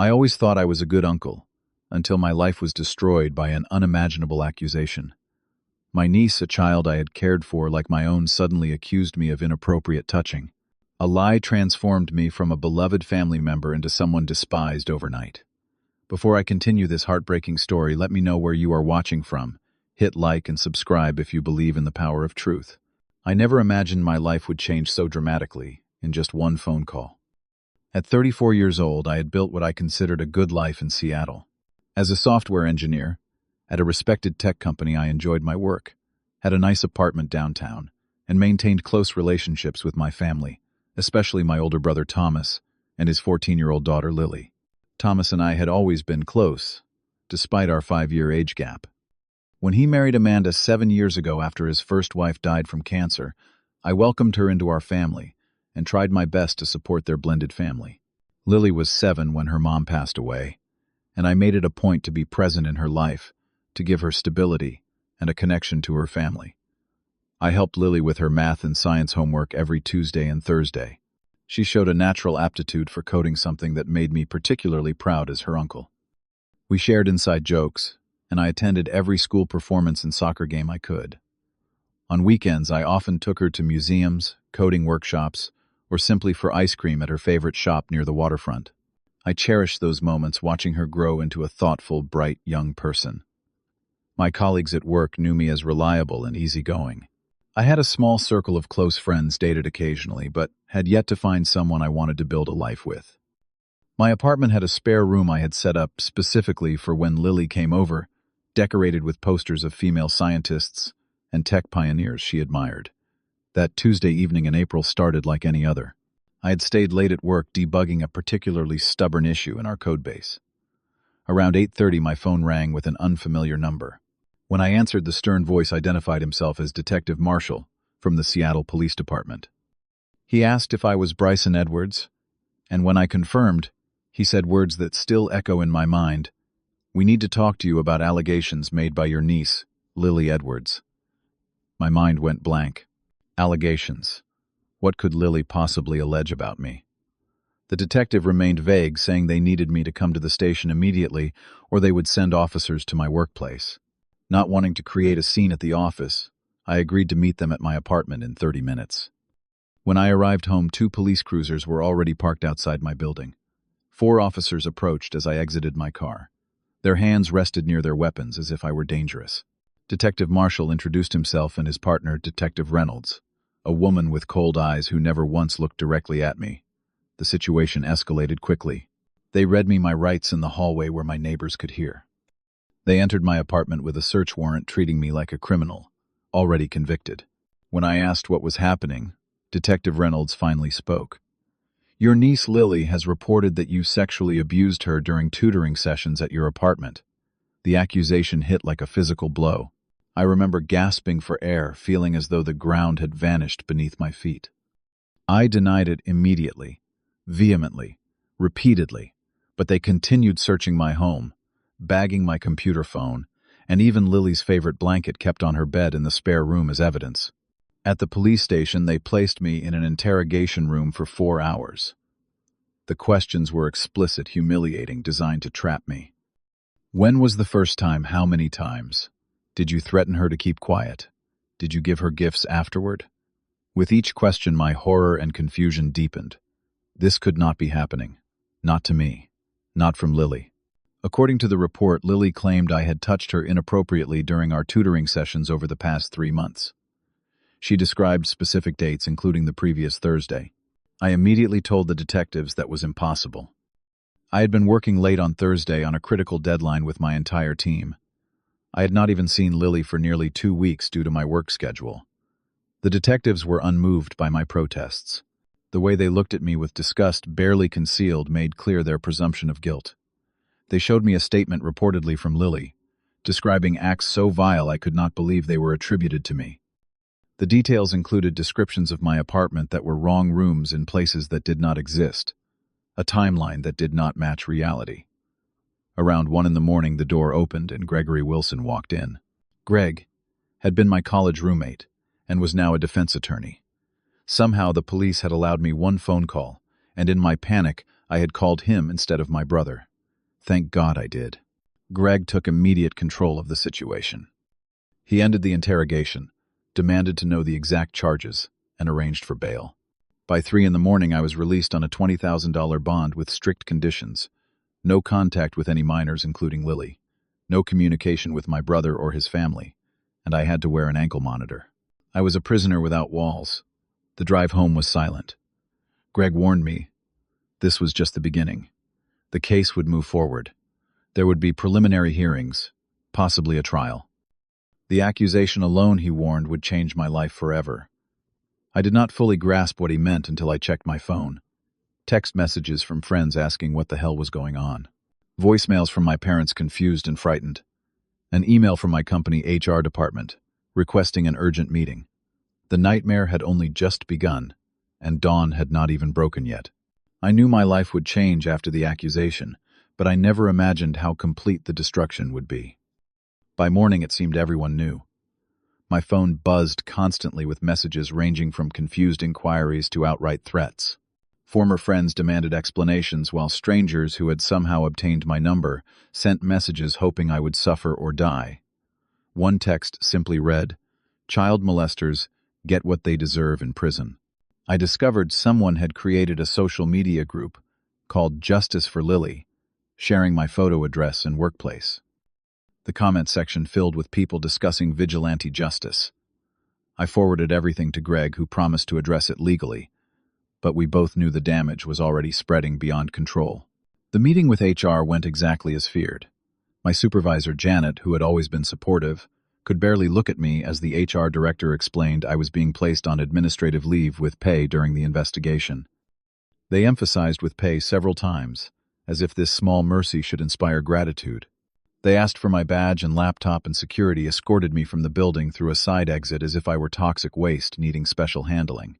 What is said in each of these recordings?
I always thought I was a good uncle, until my life was destroyed by an unimaginable accusation. My niece, a child I had cared for like my own, suddenly accused me of inappropriate touching. A lie transformed me from a beloved family member into someone despised overnight. Before I continue this heartbreaking story, let me know where you are watching from. Hit like and subscribe if you believe in the power of truth. I never imagined my life would change so dramatically in just one phone call. At 34 years old, I had built what I considered a good life in Seattle. As a software engineer, at a respected tech company, I enjoyed my work, had a nice apartment downtown, and maintained close relationships with my family, especially my older brother Thomas and his 14-year-old daughter Lily. Thomas and I had always been close, despite our 5-year age gap. When he married Amanda 7 years ago after his first wife died from cancer, I welcomed her into our family and tried my best to support their blended family. Lily was 7 when her mom passed away, and I made it a point to be present in her life, to give her stability and a connection to her family. I helped Lily with her math and science homework every Tuesday and Thursday. She showed a natural aptitude for coding, something that made me particularly proud as her uncle. We shared inside jokes, and I attended every school performance and soccer game I could. On weekends, I often took her to museums, coding workshops, or simply for ice cream at her favorite shop near the waterfront. I cherished those moments, watching her grow into a thoughtful, bright young person. My colleagues at work knew me as reliable and easygoing. I had a small circle of close friends, dated occasionally, but had yet to find someone I wanted to build a life with. My apartment had a spare room I had set up specifically for when Lily came over, decorated with posters of female scientists and tech pioneers she admired. That Tuesday evening in April started like any other. I had stayed late at work debugging a particularly stubborn issue in our codebase. Around 8:30, my phone rang with an unfamiliar number. When I answered, the stern voice identified himself as Detective Marshall from the Seattle Police Department. He asked if I was Bryson Edwards, and when I confirmed, he said words that still echo in my mind. "We need to talk to you about allegations made by your niece, Lily Edwards." My mind went blank. Allegations. What could Lily possibly allege about me? The detective remained vague, saying they needed me to come to the station immediately or they would send officers to my workplace. Not wanting to create a scene at the office, I agreed to meet them at my apartment in 30 minutes. When I arrived home, 2 police cruisers were already parked outside my building. 4 officers approached as I exited my car. Their hands rested near their weapons as if I were dangerous. Detective Marshall introduced himself and his partner, Detective Reynolds, a woman with cold eyes who never once looked directly at me. The situation escalated quickly. They read me my rights in the hallway where my neighbors could hear. They entered my apartment with a search warrant, treating me like a criminal, already convicted. When I asked what was happening, Detective Reynolds finally spoke. "Your niece Lily has reported that you sexually abused her during tutoring sessions at your apartment." The accusation hit like a physical blow. I remember gasping for air, feeling as though the ground had vanished beneath my feet. I denied it immediately, vehemently, repeatedly, but they continued searching my home, bagging my computer phone, and even Lily's favorite blanket kept on her bed in the spare room as evidence. At the police station, they placed me in an interrogation room for 4 hours. The questions were explicit, humiliating, designed to trap me. When was the first time? How many times? Did you threaten her to keep quiet? Did you give her gifts afterward? With each question, my horror and confusion deepened. This could not be happening. Not to me. Not from Lily. According to the report, Lily claimed I had touched her inappropriately during our tutoring sessions over the past 3 months. She described specific dates, including the previous Thursday. I immediately told the detectives that was impossible. I had been working late on Thursday on a critical deadline with my entire team. I had not even seen Lily for nearly 2 weeks due to my work schedule. The detectives were unmoved by my protests. The way they looked at me with disgust barely concealed made clear their presumption of guilt. They showed me a statement reportedly from Lily, describing acts so vile I could not believe they were attributed to me. The details included descriptions of my apartment that were wrong rooms in places that did not exist, a timeline that did not match reality. Around 1 in the morning, the door opened and Gregory Wilson walked in. Greg had been my college roommate and was now a defense attorney. Somehow the police had allowed me 1 phone call, and in my panic, I had called him instead of my brother. Thank God I did. Greg took immediate control of the situation. He ended the interrogation, demanded to know the exact charges, and arranged for bail. By 3 in the morning, I was released on a $20,000 bond with strict conditions. No contact with any minors, including Lily. No communication with my brother or his family. And I had to wear an ankle monitor. I was a prisoner without walls. The drive home was silent. Greg warned me. This was just the beginning. The case would move forward. There would be preliminary hearings, possibly a trial. The accusation alone, he warned, would change my life forever. I did not fully grasp what he meant until I checked my phone. Text messages from friends asking what the hell was going on. Voicemails from my parents confused and frightened. An email from my company HR department requesting an urgent meeting. The nightmare had only just begun, and dawn had not even broken yet. I knew my life would change after the accusation, but I never imagined how complete the destruction would be. By morning, it seemed everyone knew. My phone buzzed constantly with messages ranging from confused inquiries to outright threats. Former friends demanded explanations, while strangers who had somehow obtained my number sent messages hoping I would suffer or die. One text simply read, "Child molesters get what they deserve in prison." I discovered someone had created a social media group called Justice for Lily, sharing my photo address and workplace. The comment section filled with people discussing vigilante justice. I forwarded everything to Greg, who promised to address it legally, but we both knew the damage was already spreading beyond control. The meeting with HR went exactly as feared. My supervisor, Janet, who had always been supportive, could barely look at me as the HR director explained I was being placed on administrative leave with pay during the investigation. They emphasized with pay several times, as if this small mercy should inspire gratitude. They asked for my badge and laptop, and security escorted me from the building through a side exit as if I were toxic waste needing special handling.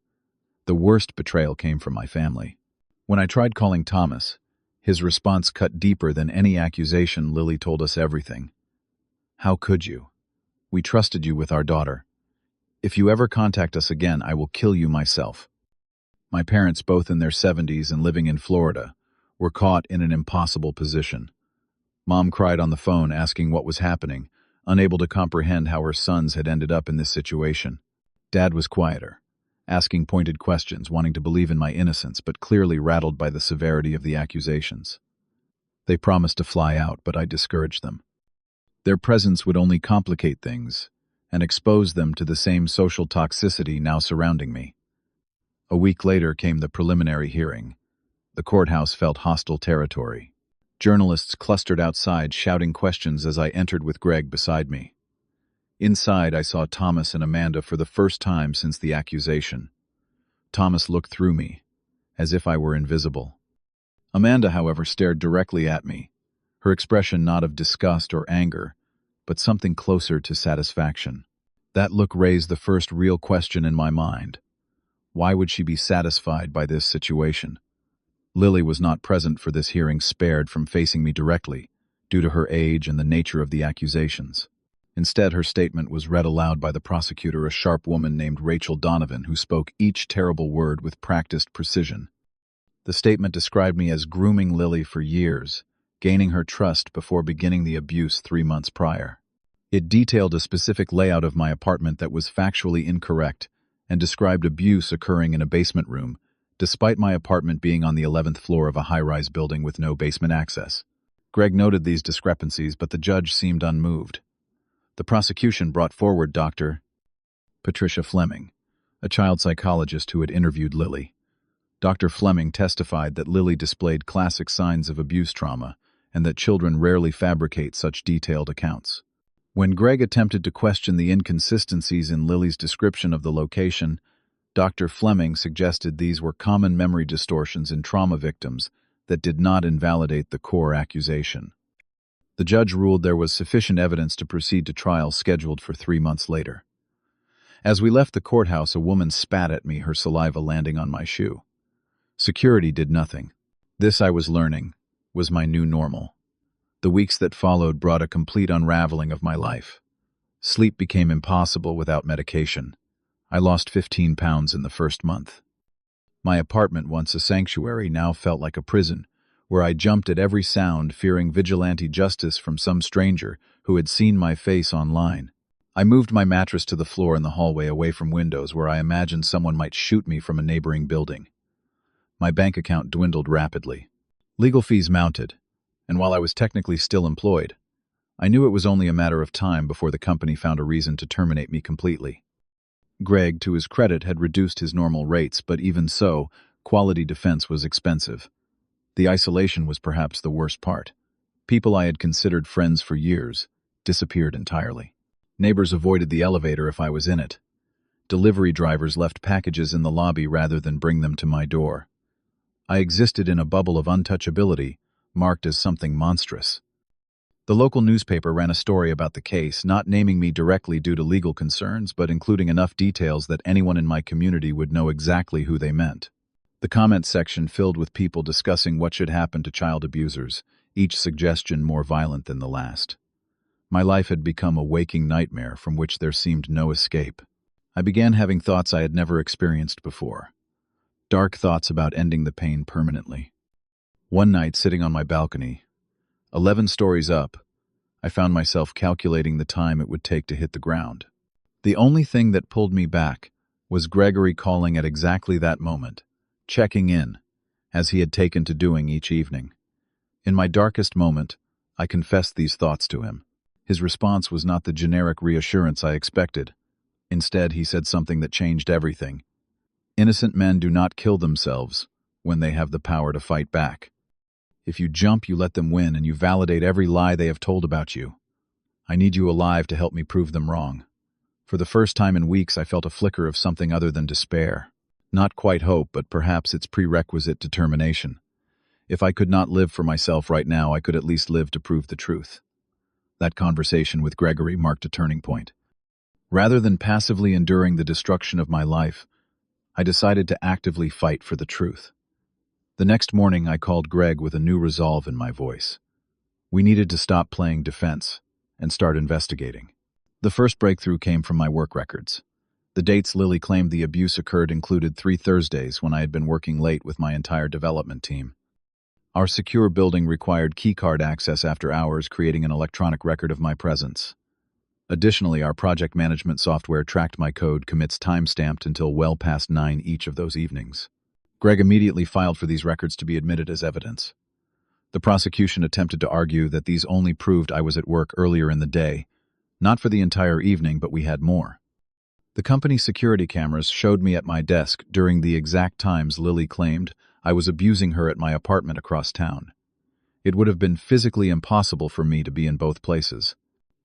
The worst betrayal came from my family. When I tried calling Thomas, his response cut deeper than any accusation. "Lily told us everything. How could you? We trusted you with our daughter. If you ever contact us again, I will kill you myself." My parents, both in their 70s and living in Florida, were caught in an impossible position. Mom cried on the phone asking what was happening, unable to comprehend how her sons had ended up in this situation. Dad was quieter, asking pointed questions, wanting to believe in my innocence, but clearly rattled by the severity of the accusations. They promised to fly out, but I discouraged them. Their presence would only complicate things and expose them to the same social toxicity now surrounding me. A week later came the preliminary hearing. The courthouse felt hostile territory. Journalists clustered outside, shouting questions as I entered with Greg beside me. Inside, I saw Thomas and Amanda for the first time since the accusation. Thomas looked through me, as if I were invisible. Amanda, however, stared directly at me, her expression not of disgust or anger, but something closer to satisfaction. That look raised the first real question in my mind. Why would she be satisfied by this situation? Lily was not present for this hearing, spared from facing me directly, due to her age and the nature of the accusations. Instead, her statement was read aloud by the prosecutor, a sharp woman named Rachel Donovan, who spoke each terrible word with practiced precision. The statement described me as grooming Lily for years, gaining her trust before beginning the abuse 3 months prior. It detailed a specific layout of my apartment that was factually incorrect and described abuse occurring in a basement room, despite my apartment being on the 11th floor of a high-rise building with no basement access. Greg noted these discrepancies, but the judge seemed unmoved. The prosecution brought forward Dr. Patricia Fleming, a child psychologist who had interviewed Lily. Dr. Fleming testified that Lily displayed classic signs of abuse trauma and that children rarely fabricate such detailed accounts. When Greg attempted to question the inconsistencies in Lily's description of the location, Dr. Fleming suggested these were common memory distortions in trauma victims that did not invalidate the core accusation. The judge ruled there was sufficient evidence to proceed to trial, scheduled for 3 months later. As we left the courthouse, a woman spat at me, her saliva landing on my shoe. Security did nothing. This, I was learning, was my new normal. The weeks that followed brought a complete unraveling of my life. Sleep became impossible without medication. I lost 15 pounds in the first month. My apartment, once a sanctuary, now felt like a prison, where I jumped at every sound, fearing vigilante justice from some stranger who had seen my face online. I moved my mattress to the floor in the hallway away from windows where I imagined someone might shoot me from a neighboring building. My bank account dwindled rapidly. Legal fees mounted, and while I was technically still employed, I knew it was only a matter of time before the company found a reason to terminate me completely. Greg, to his credit, had reduced his normal rates, but even so, quality defense was expensive. The isolation was perhaps the worst part. People I had considered friends for years disappeared entirely. Neighbors avoided the elevator if I was in it. Delivery drivers left packages in the lobby rather than bring them to my door. I existed in a bubble of untouchability, marked as something monstrous. The local newspaper ran a story about the case, not naming me directly due to legal concerns, but including enough details that anyone in my community would know exactly who they meant. The comment section filled with people discussing what should happen to child abusers, each suggestion more violent than the last. My life had become a waking nightmare from which there seemed no escape. I began having thoughts I had never experienced before. Dark thoughts about ending the pain permanently. One night, sitting on my balcony, 11 stories up, I found myself calculating the time it would take to hit the ground. The only thing that pulled me back was Gregory calling at exactly that moment, checking in, as he had taken to doing each evening. In my darkest moment, I confessed these thoughts to him. His response was not the generic reassurance I expected. Instead, he said something that changed everything. Innocent men do not kill themselves when they have the power to fight back. If you jump, you let them win, and you validate every lie they have told about you. I need you alive to help me prove them wrong. For the first time in weeks, I felt a flicker of something other than despair. Not quite hope, but perhaps its prerequisite, determination. If I could not live for myself right now, I could at least live to prove the truth. That conversation with Gregory marked a turning point. Rather than passively enduring the destruction of my life, I decided to actively fight for the truth. The next morning, I called Greg with a new resolve in my voice. We needed to stop playing defense and start investigating. The first breakthrough came from my work records. The dates Lily claimed the abuse occurred included 3 Thursdays when I had been working late with my entire development team. Our secure building required keycard access after hours, creating an electronic record of my presence. Additionally, our project management software tracked my code commits time-stamped until well past 9 each of those evenings. Greg immediately filed for these records to be admitted as evidence. The prosecution attempted to argue that these only proved I was at work earlier in the day, not for the entire evening, but we had more. The company's security cameras showed me at my desk during the exact times Lily claimed I was abusing her at my apartment across town. It would have been physically impossible for me to be in both places.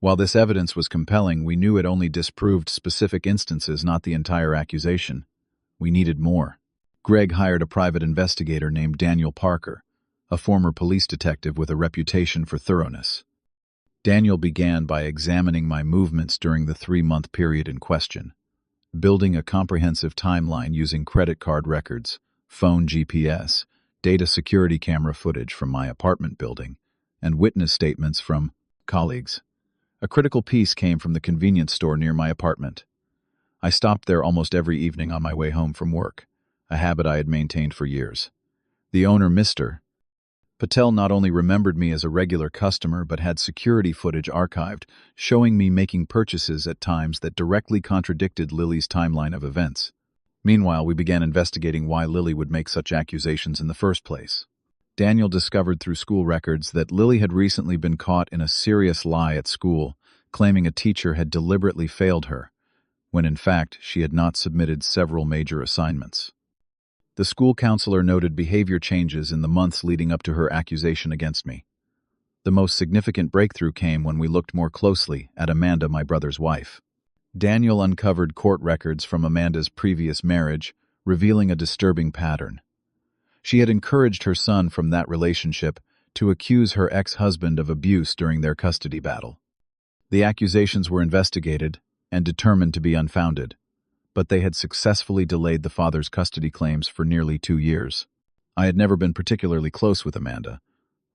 While this evidence was compelling, we knew it only disproved specific instances, not the entire accusation. We needed more. Greg hired a private investigator named Daniel Parker, a former police detective with a reputation for thoroughness. Daniel began by examining my movements during the 3-month period in question, building a comprehensive timeline using credit card records, phone GPS, data security camera footage from my apartment building, and witness statements from colleagues. A critical piece came from the convenience store near my apartment. I stopped there almost every evening on my way home from work, a habit I had maintained for years. The owner, Mr. Patel, not only remembered me as a regular customer but had security footage archived, showing me making purchases at times that directly contradicted Lily's timeline of events. Meanwhile, we began investigating why Lily would make such accusations in the first place. Daniel discovered through school records that Lily had recently been caught in a serious lie at school, claiming a teacher had deliberately failed her, when in fact she had not submitted several major assignments. The school counselor noted behavior changes in the months leading up to her accusation against me. The most significant breakthrough came when we looked more closely at Amanda, my brother's wife. Daniel uncovered court records from Amanda's previous marriage, revealing a disturbing pattern. She had encouraged her son from that relationship to accuse her ex-husband of abuse during their custody battle. The accusations were investigated and determined to be unfounded, but they had successfully delayed the father's custody claims for nearly 2 years. I had never been particularly close with Amanda,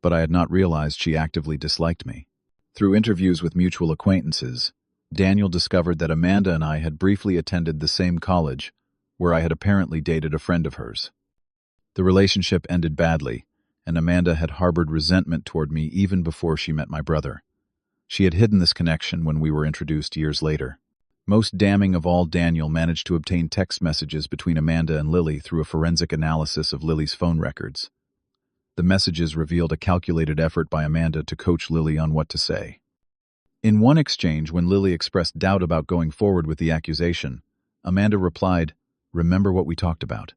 but I had not realized she actively disliked me. Through interviews with mutual acquaintances, Daniel discovered that Amanda and I had briefly attended the same college, where I had apparently dated a friend of hers. The relationship ended badly, and Amanda had harbored resentment toward me even before she met my brother. She had hidden this connection when we were introduced years later. Most damning of all, Daniel managed to obtain text messages between Amanda and Lily through a forensic analysis of Lily's phone records. The messages revealed a calculated effort by Amanda to coach Lily on what to say. In one exchange, when Lily expressed doubt about going forward with the accusation, Amanda replied, "Remember what we talked about.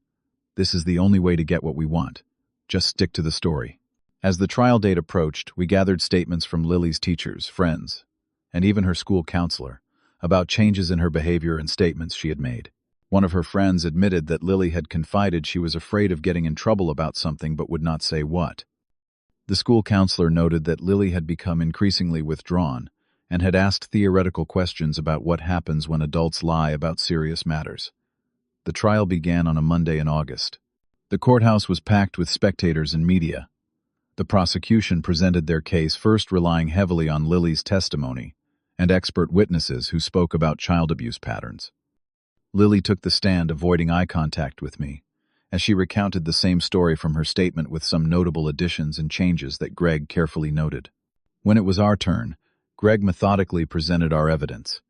This is the only way to get what we want. Just stick to the story." As the trial date approached, we gathered statements from Lily's teachers, friends, and even her school counselor about changes in her behavior and statements she had made. One of her friends admitted that Lily had confided she was afraid of getting in trouble about something but would not say what. The school counselor noted that Lily had become increasingly withdrawn and had asked theoretical questions about what happens when adults lie about serious matters. The trial began on a Monday in August. The courthouse was packed with spectators and media. The prosecution presented their case, first relying heavily on Lily's testimony and expert witnesses who spoke about child abuse patterns. Lily took the stand, avoiding eye contact with me, as she recounted the same story from her statement with some notable additions and changes that Greg carefully noted. When it was our turn, Greg methodically presented our evidence.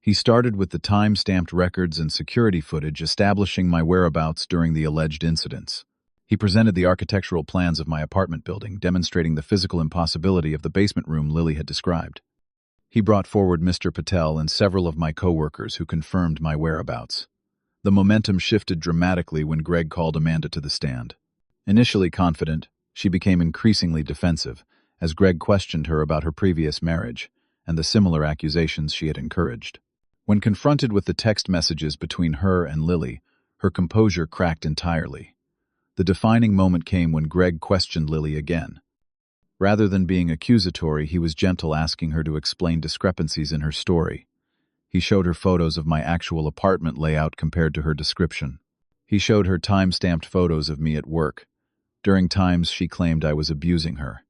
He started with the time-stamped records and security footage establishing my whereabouts during the alleged incidents. He presented the architectural plans of my apartment building, demonstrating the physical impossibility of the basement room Lily had described. He brought forward Mr. Patel and several of my co-workers who confirmed my whereabouts. The momentum shifted dramatically when Greg called Amanda to the stand. Initially confident, she became increasingly defensive as Greg questioned her about her previous marriage and the similar accusations she had encouraged. When confronted with the text messages between her and Lily, her composure cracked entirely. The defining moment came when Greg questioned Lily again. Rather than being accusatory, he was gentle, asking her to explain discrepancies in her story. He showed her photos of my actual apartment layout compared to her description. He showed her time-stamped photos of me at work, during times she claimed I was abusing her.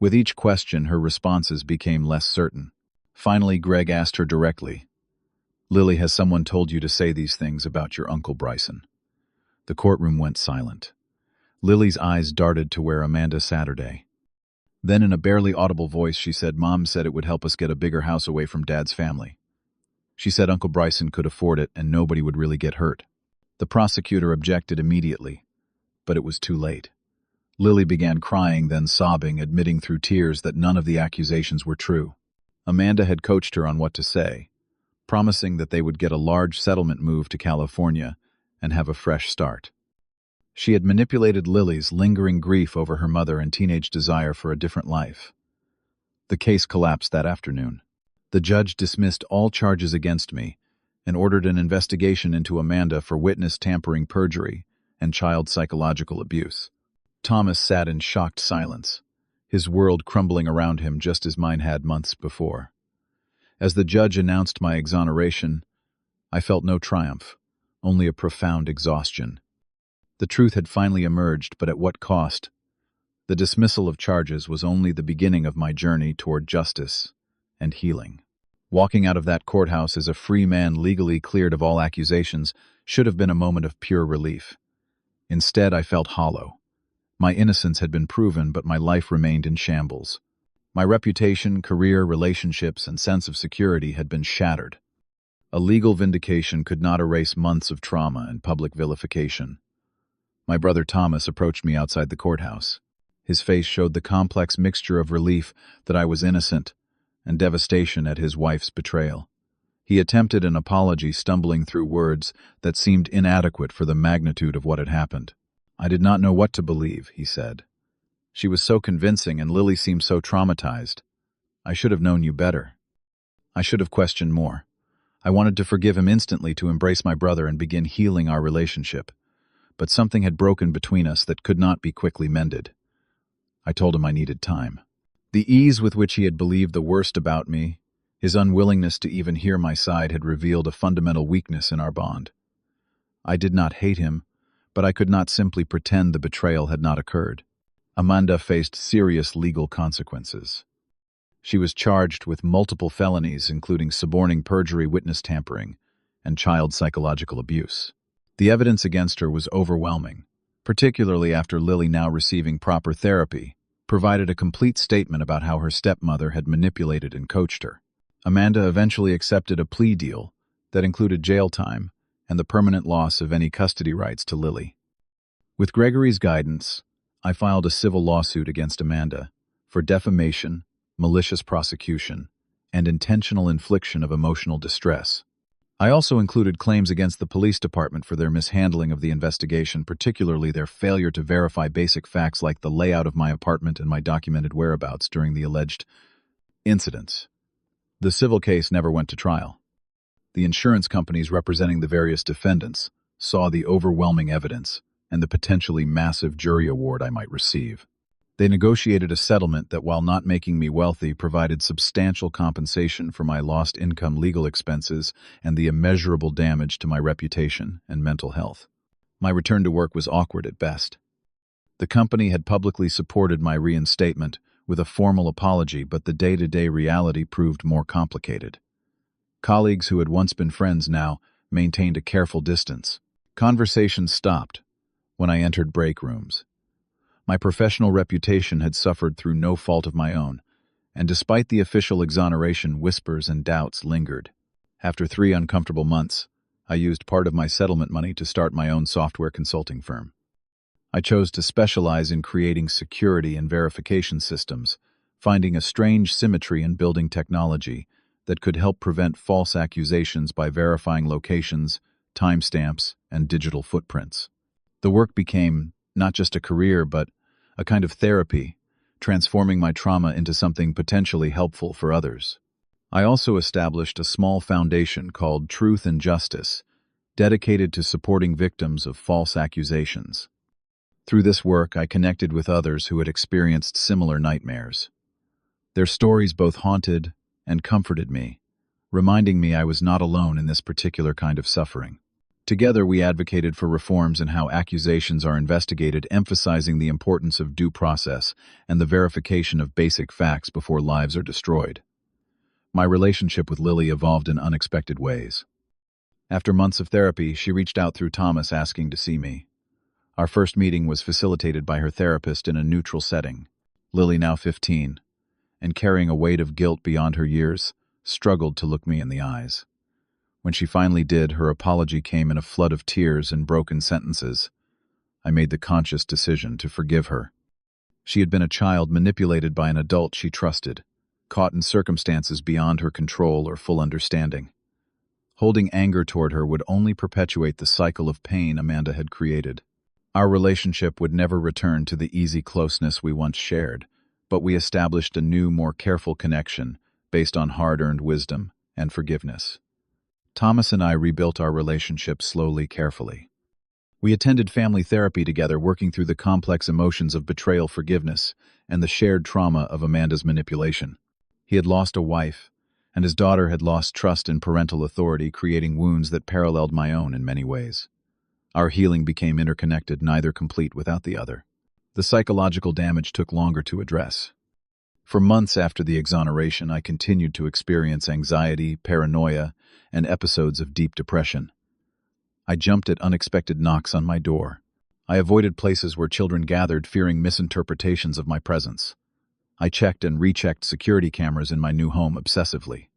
With each question, her responses became less certain. Finally, Greg asked her directly, "Lily, has someone told you to say these things about your Uncle Bryson?" The courtroom went silent. Lily's eyes darted to where Amanda Saturday. Then in a barely audible voice she said, "Mom said it would help us get a bigger house away from Dad's family. She said Uncle Bryson could afford it and nobody would really get hurt." The prosecutor objected immediately, but it was too late. Lily began crying, then sobbing, admitting through tears that none of the accusations were true. Amanda had coached her on what to say, promising that they would get a large settlement move to California and have a fresh start. She had manipulated Lily's lingering grief over her mother and teenage desire for a different life. The case collapsed that afternoon. The judge dismissed all charges against me and ordered an investigation into Amanda for witness tampering, perjury, and child psychological abuse. Thomas sat in shocked silence, his world crumbling around him just as mine had months before. As the judge announced my exoneration, I felt no triumph, only a profound exhaustion. The truth had finally emerged, but at what cost? The dismissal of charges was only the beginning of my journey toward justice and healing. Walking out of that courthouse as a free man, legally cleared of all accusations, should have been a moment of pure relief. Instead, I felt hollow. My innocence had been proven, but my life remained in shambles. My reputation, career, relationships, and sense of security had been shattered. A legal vindication could not erase months of trauma and public vilification. My brother Thomas approached me outside the courthouse. His face showed the complex mixture of relief that I was innocent and devastation at his wife's betrayal. He attempted an apology, stumbling through words that seemed inadequate for the magnitude of what had happened. "I did not know what to believe," he said. "She was so convincing and Lily seemed so traumatized. I should have known you better. I should have questioned more. I wanted to forgive him instantly, to embrace my brother and begin healing our relationship. But something had broken between us that could not be quickly mended. I told him I needed time." The ease with which he had believed the worst about me, his unwillingness to even hear my side, had revealed a fundamental weakness in our bond. I did not hate him, but I could not simply pretend the betrayal had not occurred. Amanda faced serious legal consequences. She was charged with multiple felonies, including suborning, perjury, witness tampering, and child psychological abuse. The evidence against her was overwhelming, particularly after Lily, now receiving proper therapy, provided a complete statement about how her stepmother had manipulated and coached her. Amanda eventually accepted a plea deal that included jail time and the permanent loss of any custody rights to Lily. With Gregory's guidance, I filed a civil lawsuit against Amanda for defamation, malicious prosecution, and intentional infliction of emotional distress. I also included claims against the police department for their mishandling of the investigation, particularly their failure to verify basic facts like the layout of my apartment and my documented whereabouts during the alleged incidents. The civil case never went to trial. The insurance companies representing the various defendants saw the overwhelming evidence and the potentially massive jury award I might receive. They negotiated a settlement that, while not making me wealthy, provided substantial compensation for my lost income, legal expenses, and the immeasurable damage to my reputation and mental health. My return to work was awkward at best. The company had publicly supported my reinstatement with a formal apology, but the day-to-day reality proved more complicated. Colleagues who had once been friends now maintained a careful distance. Conversations stopped when I entered break rooms. My professional reputation had suffered through no fault of my own, and despite the official exoneration, whispers and doubts lingered. After 3 uncomfortable months, I used part of my settlement money to start my own software consulting firm. I chose to specialize in creating security and verification systems, finding a strange symmetry in building technology that could help prevent false accusations by verifying locations, timestamps, and digital footprints. The work became not just a career, but a kind of therapy, transforming my trauma into something potentially helpful for others. I also established a small foundation called Truth and Justice, dedicated to supporting victims of false accusations. Through this work, I connected with others who had experienced similar nightmares. Their stories both haunted and comforted me, reminding me I was not alone in this particular kind of suffering. Together, we advocated for reforms in how accusations are investigated, emphasizing the importance of due process and the verification of basic facts before lives are destroyed. My relationship with Lily evolved in unexpected ways. After months of therapy, she reached out through Thomas asking to see me. Our first meeting was facilitated by her therapist in a neutral setting. Lily, now 15, and carrying a weight of guilt beyond her years, struggled to look me in the eyes. When she finally did, her apology came in a flood of tears and broken sentences. I made the conscious decision to forgive her. She had been a child manipulated by an adult she trusted, caught in circumstances beyond her control or full understanding. Holding anger toward her would only perpetuate the cycle of pain Amanda had created. Our relationship would never return to the easy closeness we once shared, but we established a new, more careful connection based on hard-earned wisdom and forgiveness. Thomas and I rebuilt our relationship slowly, carefully. We attended family therapy together, working through the complex emotions of betrayal, forgiveness, and the shared trauma of Amanda's manipulation. He had lost a wife, and his daughter had lost trust in parental authority, creating wounds that paralleled my own in many ways. Our healing became interconnected, neither complete without the other. The psychological damage took longer to address. For months after the exoneration, I continued to experience anxiety, paranoia, and episodes of deep depression. I jumped at unexpected knocks on my door. I avoided places where children gathered, fearing misinterpretations of my presence. I checked and rechecked security cameras in my new home obsessively.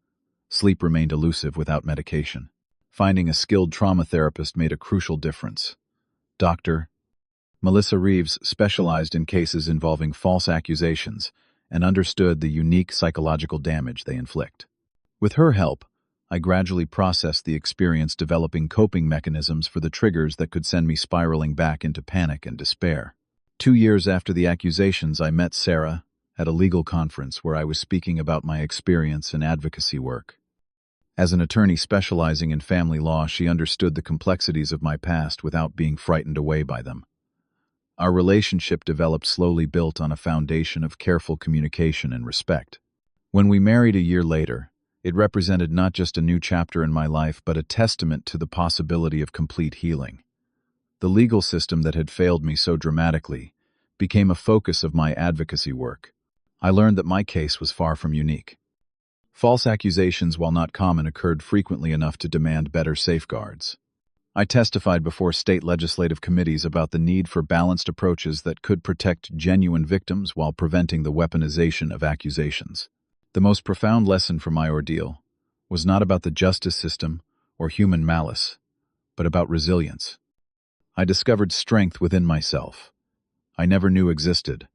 Sleep remained elusive without medication. Finding a skilled trauma therapist made a crucial difference. Dr. Melissa Reeves specialized in cases involving false accusations and understood the unique psychological damage they inflict. With her help, I gradually processed the experience, developing coping mechanisms for the triggers that could send me spiraling back into panic and despair. 2 years after the accusations, I met Sarah at a legal conference where I was speaking about my experience and advocacy work. As an attorney specializing in family law, she understood the complexities of my past without being frightened away by them. Our relationship developed slowly, built on a foundation of careful communication and respect. When we married a year later, it represented not just a new chapter in my life, but a testament to the possibility of complete healing. The legal system that had failed me so dramatically became a focus of my advocacy work. I learned that my case was far from unique. False accusations, while not common, occurred frequently enough to demand better safeguards. I testified before state legislative committees about the need for balanced approaches that could protect genuine victims while preventing the weaponization of accusations. The most profound lesson from my ordeal was not about the justice system or human malice, but about resilience. I discovered strength within myself I never knew existed,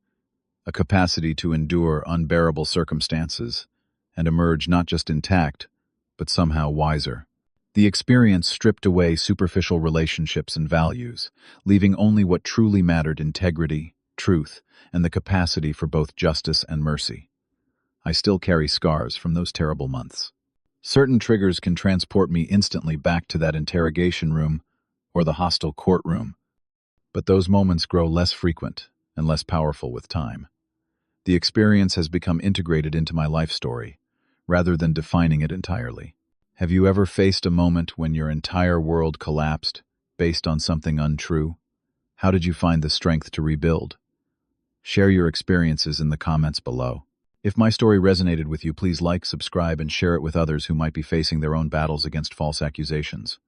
a capacity to endure unbearable circumstances and emerge not just intact, but somehow wiser. The experience stripped away superficial relationships and values, leaving only what truly mattered: integrity, truth, and the capacity for both justice and mercy. I still carry scars from those terrible months. Certain triggers can transport me instantly back to that interrogation room or the hostile courtroom, but those moments grow less frequent and less powerful with time. The experience has become integrated into my life story, rather than defining it entirely. Have you ever faced a moment when your entire world collapsed based on something untrue? How did you find the strength to rebuild? Share your experiences in the comments below. If my story resonated with you, please like, subscribe, and share it with others who might be facing their own battles against false accusations.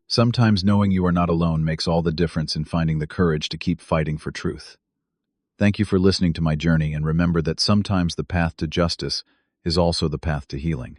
Sometimes knowing you are not alone makes all the difference in finding the courage to keep fighting for truth. Thank you for listening to my journey, and remember that sometimes the path to justice is also the path to healing.